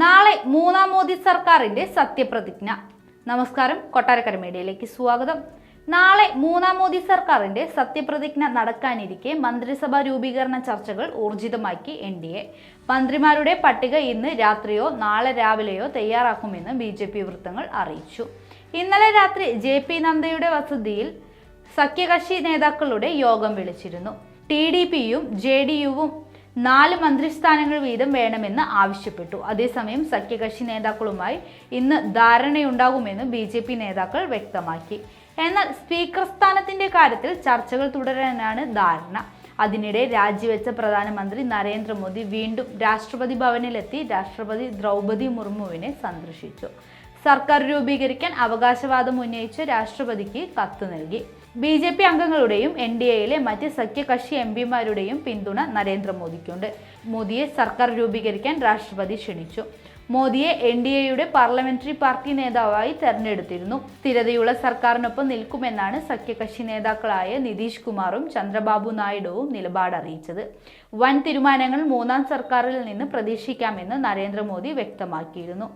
നാളെ മൂന്നാം മോദി സർക്കാരിന്റെ സത്യപ്രതിജ്ഞ. നമസ്കാരം, കൊട്ടാരക്കര മീഡിയയിലേക്ക് സ്വാഗതം. നാളെ മൂന്നാം മോദി സർക്കാരിന്റെ സത്യപ്രതിജ്ഞ നടക്കാനിരിക്കെ മന്ത്രിസഭാ രൂപീകരണ ചർച്ചകൾ ഊർജിതമാക്കി NDA. മന്ത്രിമാരുടെ പട്ടിക ഇന്ന് രാത്രിയോ നാളെ രാവിലെയോ തയ്യാറാക്കുമെന്ന് BJP വൃത്തങ്ങൾ അറിയിച്ചു. ഇന്നലെ രാത്രി JP നദ്ദയുടെ വസതിയിൽ സഖ്യകക്ഷി നേതാക്കളുടെ യോഗം വിളിച്ചിരുന്നു. TDPയും JDUവും 4 മന്ത്രിസ്ഥാനങ്ങൾ വീതം വേണമെന്ന് ആവശ്യപ്പെട്ടു. അതേസമയം സഖ്യകക്ഷി നേതാക്കളുമായി ഇന്ന് ധാരണയുണ്ടാകുമെന്ന് BJP നേതാക്കൾ വ്യക്തമാക്കി. എന്നാൽ സ്പീക്കർ സ്ഥാനത്തിന്റെ കാര്യത്തിൽ ചർച്ചകൾ തുടരാനാണ് ധാരണ. അതിനിടെ രാജിവെച്ച പ്രധാനമന്ത്രി നരേന്ദ്രമോദി വീണ്ടും രാഷ്ട്രപതി ഭവനിലെത്തി രാഷ്ട്രപതി ദ്രൗപദി മുർമുവിനെ സന്ദർശിച്ചു. സർക്കാർ രൂപീകരിക്കാൻ അവകാശവാദം ഉന്നയിച്ച് രാഷ്ട്രപതിക്ക് കത്ത് നൽകി. BJP അംഗങ്ങളുടെയും NDAയിലെ മറ്റ് സഖ്യകക്ഷി MPമാരുടെയും പിന്തുണ നരേന്ദ്രമോദിക്കുണ്ട്. മോദിയെ സർക്കാർ രൂപീകരിക്കാൻ രാഷ്ട്രപതി ക്ഷണിച്ചു. മോദിയെ NDAയുടെ പാർലമെന്ററി പാർട്ടി നേതാവായി തെരഞ്ഞെടുത്തിരുന്നു. സ്ഥിരതയുള്ള സർക്കാരിനൊപ്പം നിൽക്കുമെന്നാണ് സഖ്യകക്ഷി നേതാക്കളായ നിതീഷ് കുമാറും ചന്ദ്രബാബു നായിഡുവും നിലപാട് അറിയിച്ചത്. വൻ തീരുമാനങ്ങൾ മൂന്നാം സർക്കാരിൽ നിന്ന് പ്രതീക്ഷിക്കാമെന്ന് നരേന്ദ്രമോദി വ്യക്തമാക്കിയിരുന്നു.